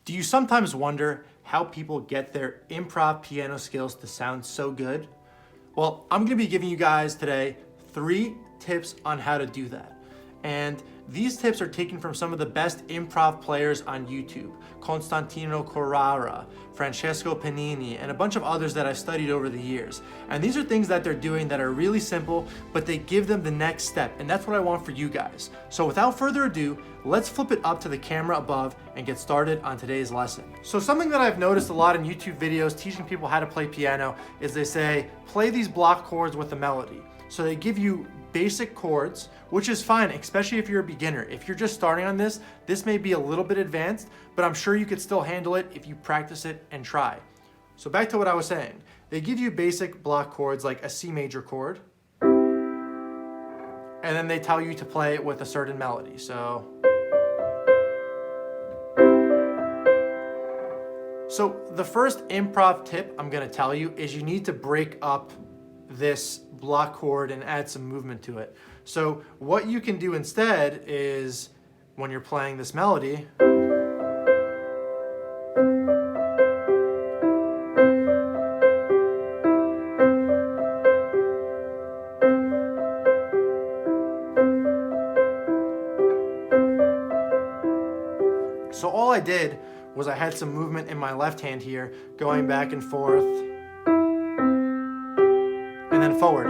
Do you sometimes wonder how people get their improv piano skills to sound so good? Well, I'm gonna be giving you guys today 3 tips on how to do that. And these tips are taken from some of the best improv players on YouTube, Constantino Corrara, Francesco Panini, and a bunch of others that I've studied over the years. And these are things that they're doing that are really simple, but they give them the next step. And that's what I want for you guys. So without further ado, let's flip it up to the camera above and get started on today's lesson. So something that I've noticed a lot in YouTube videos teaching people how to play piano is they say, play these block chords with a melody. So they give you basic chords, which is fine, especially if you're a beginner. If you're just starting on this may be a little bit advanced, but I'm sure you could still handle it if you practice it and try. So back to what I was saying. They give you basic block chords like a C major chord, and then they tell you to play it with a certain melody. So the first improv tip I'm gonna tell you is you need to break up this block chord and add some movement to it. So what you can do instead is when you're playing this melody, so all I did was I had some movement in my left hand here, going back and forth, and then forward.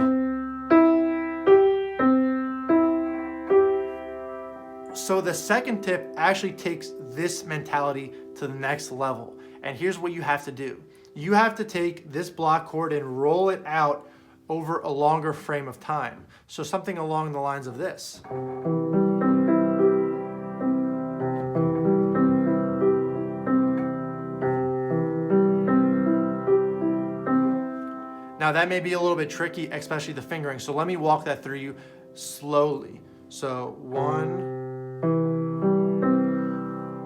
So the second tip actually takes this mentality to the next level. And here's what you have to do. You have to take this block chord and roll it out over a longer frame of time. So something along the lines of this. Now that may be a little bit tricky, especially the fingering. So let me walk that through you slowly. So 1,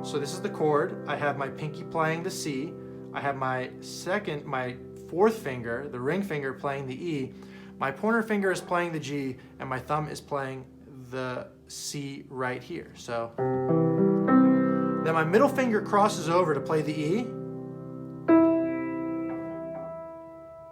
so this is the chord. I have my pinky playing the C. I have my fourth finger, the ring finger, playing the E. My pointer finger is playing the G, and my thumb is playing the C right here. So then my middle finger crosses over to play the E.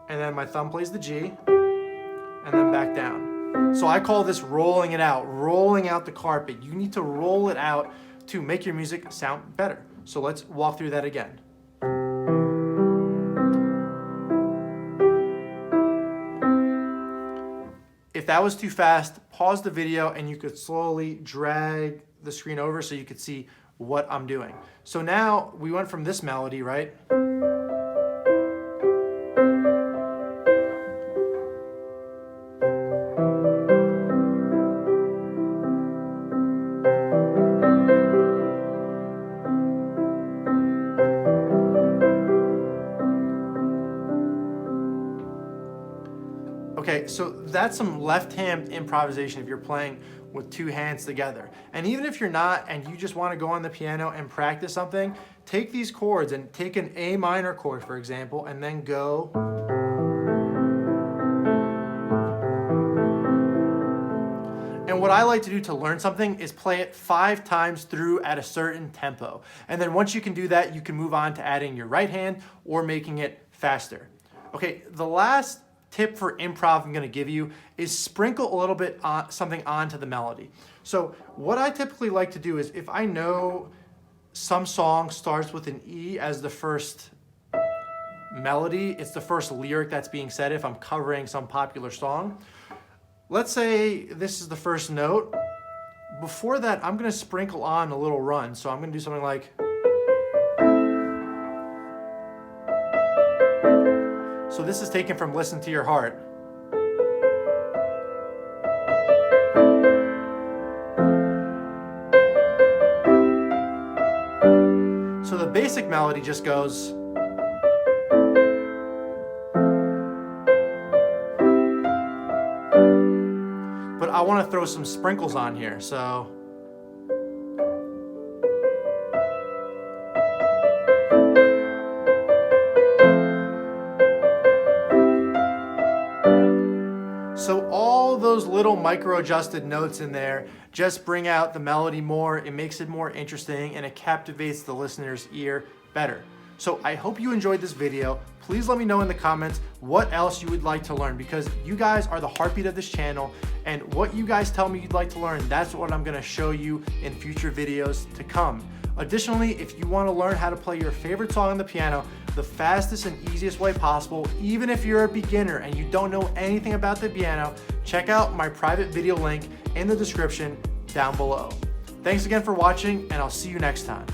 And then my thumb plays the G, and then back down. So I call this rolling it out, rolling out the carpet. You need to roll it out to make your music sound better. So let's walk through that again. If that was too fast, pause the video and you could slowly drag the screen over so you could see what I'm doing. So now we went from this melody, right? Okay, so that's some left-hand improvisation if you're playing with 2 hands together. And even if you're not and you just want to go on the piano and practice something, take these chords and take an A minor chord, for example, and then go. And what I like to do to learn something is play it 5 times through at a certain tempo. And then once you can do that, you can move on to adding your right hand or making it faster. Okay, the last tip for improv I'm gonna give you is sprinkle a little bit something onto the melody. So what I typically like to do is if I know some song starts with an E as the first melody, it's the first lyric that's being said if I'm covering some popular song. Let's say this is the first note. Before that, I'm gonna sprinkle on a little run. So I'm gonna do something like, so this is taken from Listen to Your Heart. So the basic melody just goes. But I want to throw some sprinkles on here, so. So all those little little micro adjusted notes in there just bring out the melody more, it makes it more interesting, and it captivates the listener's ear better. So I hope you enjoyed this video. Please let me know in the comments what else you would like to learn, because you guys are the heartbeat of this channel, and what you guys tell me you'd like to learn, that's what I'm gonna show you in future videos to come. Additionally, if you want to learn how to play your favorite song on the piano the fastest and easiest way possible, even if you're a beginner and you don't know anything about the piano, check out my private video link in the description down below. Thanks again for watching, and I'll see you next time.